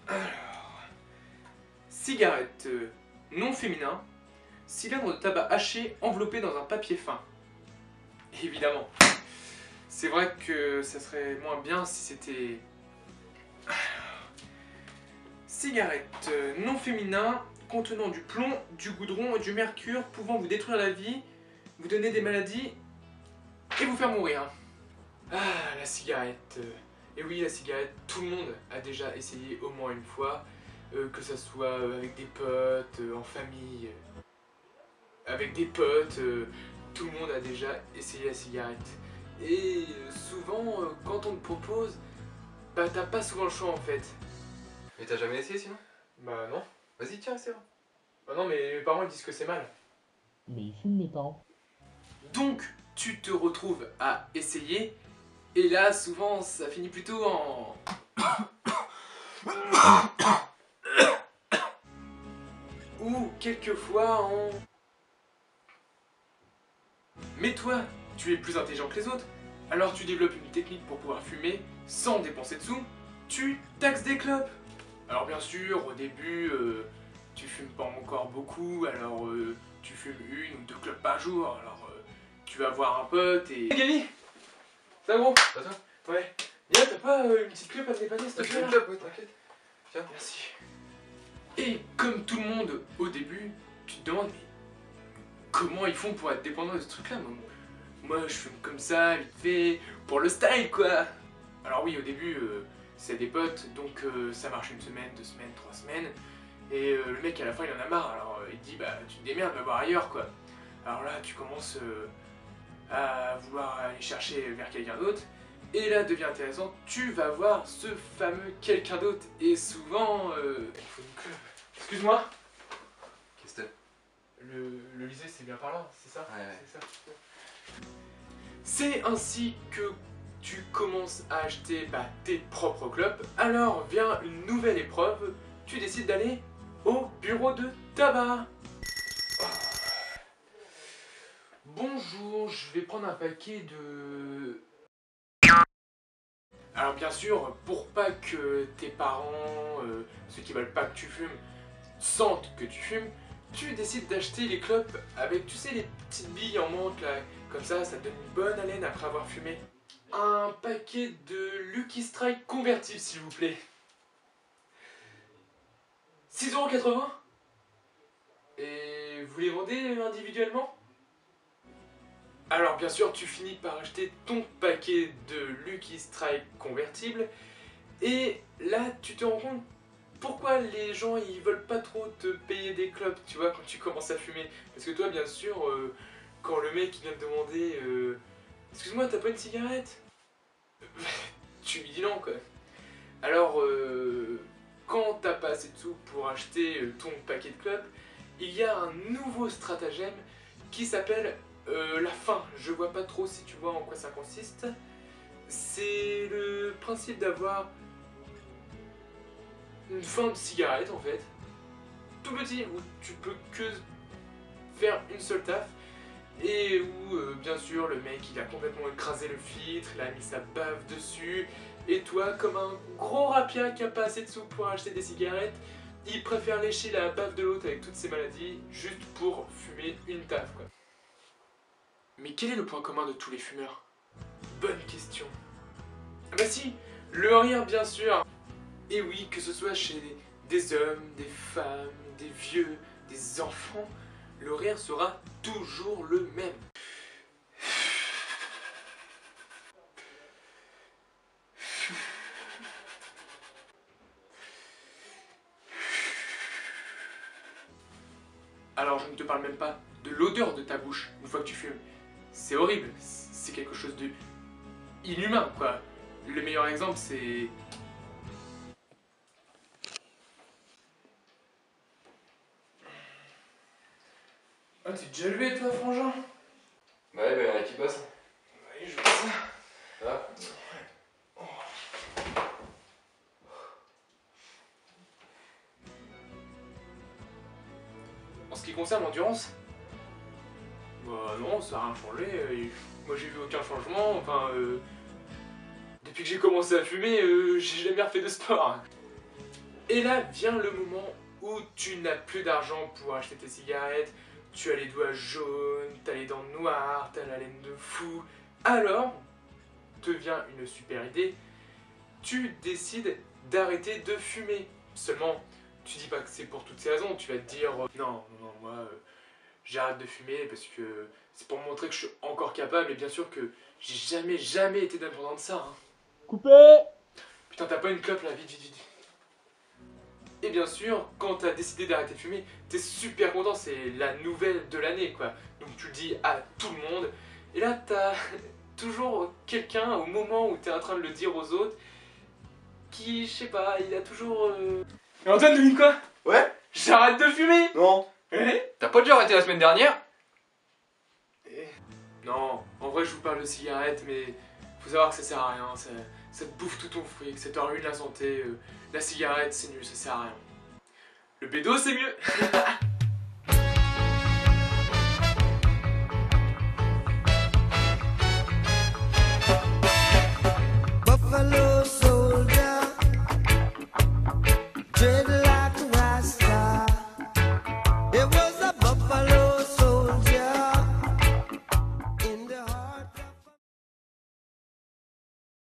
Alors, cigarette non féminin, cylindre de tabac haché enveloppé dans un papier fin. Évidemment. C'est vrai que ça serait moins bien si c'était... Cigarette non féminin contenant du plomb, du goudron et du mercure pouvant vous détruire la vie, vous donner des maladies et vous faire mourir. Ah, la cigarette. Et oui, la cigarette, tout le monde a déjà essayé au moins une fois, que ça soit avec des potes, en famille, avec des potes, tout le monde a déjà essayé la cigarette. Et souvent, quand on te propose, bah t'as pas souvent le choix en fait. Mais t'as jamais essayé sinon? Bah non. Vas-y, tiens, essaie. Bah non, mais mes parents ils disent que c'est mal. Mais ils fument mes parents. Donc, tu te retrouves à essayer, et là, souvent, ça finit plutôt en... ou quelquefois en... Mais toi, tu es plus intelligent que les autres, alors tu développes une technique pour pouvoir fumer sans dépenser de sous, tu taxes des clopes. Alors bien sûr, au début, tu fumes pas encore beaucoup, alors tu fumes 1 ou 2 clopes par jour, alors tu vas voir un pote et... Gali, ça gros? Pas toi? Ouais. Viens, t'as pas une petite clope à te dépanner, s'il te Tu plaît veux une là? clope? Oui, t'inquiète. Tiens. Merci. Et comme tout le monde au début, tu te demandes mais comment ils font pour être dépendants de ce truc-là? Moi, je fume comme ça, vite fait, pour le style, quoi. Alors oui, au début, c'est des potes, donc ça marche 1 semaine, 2 semaines, 3 semaines. Et le mec, à la fin, il en a marre, alors il te dit, bah, tu te démerdes, va voir ailleurs, quoi. Alors là, tu commences à vouloir aller chercher vers quelqu'un d'autre. Et là, devient intéressant, tu vas voir ce fameux quelqu'un d'autre. Et souvent, il faut une clope. Excuse-moi. Qu'est-ce que c'est? Le lycée, c'est bien par là, c'est ça? Ouais. C'est ça. C'est ainsi que tu commences à acheter tes propres clopes. Alors vient une nouvelle épreuve. Tu décides d'aller au bureau de tabac. Oh. Bonjour, je vais prendre un paquet de... Alors bien sûr, pour pas que tes parents, ceux qui veulent pas que tu fumes, sentent que tu fumes, tu décides d'acheter les clopes avec, tu sais, les petites billes en menthe là, comme ça te donne une bonne haleine après avoir fumé. Un paquet de Lucky Strike convertible, s'il vous plaît. 6,80 €. Et vous les vendez individuellement? Alors bien sûr, tu finis par acheter ton paquet de Lucky Strike convertible. Et là, tu te rends compte pourquoi les gens ils veulent pas trop te payer des clopes, tu vois, quand tu commences à fumer. Parce que toi, bien sûr, quand le mec il vient te demander excuse-moi, t'as pas une cigarette? Tu lui dis non, quoi. Alors, quand t'as pas assez de sous pour acheter ton paquet de clopes, il y a un nouveau stratagème qui s'appelle la fin. Je vois pas trop si tu vois en quoi ça consiste. C'est le principe d'avoir une fin de cigarette en fait, tout petit, où tu peux que faire une seule taf, et où bien sûr le mec il a complètement écrasé le filtre, il a mis sa bave dessus, et toi comme un gros rapia qui a pas assez de sous pour acheter des cigarettes, il préfère lécher la bave de l'autre avec toutes ses maladies, juste pour fumer une taf quoi. Mais quel est le point commun de tous les fumeurs? Bonne question. Ah bah si, le rire bien sûr. Et oui, que ce soit chez des hommes, des femmes, des vieux, des enfants, le rire sera toujours le même. Alors je ne te parle même pas de l'odeur de ta bouche une fois que tu fumes. C'est horrible, c'est quelque chose de inhumain quoi. Le meilleur exemple c'est... Ah, t'es déjà levé toi, frangin? Bah ouais, bah y'en a qui bosse. Oui, je vois ça. Ça va? En ce qui concerne l'endurance, bah non, ça n'a rien changé. Moi j'ai vu aucun changement. Enfin, depuis que j'ai commencé à fumer, j'ai jamais refait de sport. Et là vient le moment où tu n'as plus d'argent pour acheter tes cigarettes, tu as les doigts jaunes, t'as les dents noires, t'as la laine de fou. Alors, te vient une super idée, tu décides d'arrêter de fumer. Seulement, tu dis pas que c'est pour toutes ces raisons, tu vas te dire non, moi j'arrête de fumer parce que c'est pour montrer que je suis encore capable et bien sûr que j'ai jamais été dépendant de ça. Hein. Coupé! Putain, t'as pas une clope là, vite. Et bien sûr, quand t'as décidé d'arrêter de fumer, t'es super content, c'est la nouvelle de l'année quoi. Donc tu le dis à tout le monde. Et là t'as toujours quelqu'un au moment où t'es en train de le dire aux autres qui, je sais pas, il a toujours... Et Antoine, devine quoi? Ouais? J'arrête de fumer! Non. Ouais? T'as pas déjà arrêté la semaine dernière? Non, en vrai je vous parle de cigarettes, mais faut savoir que ça sert à rien, ça te bouffe tout ton fric, ça te ruine la santé, la cigarette c'est nul, ça sert à rien. Le bédo c'est mieux.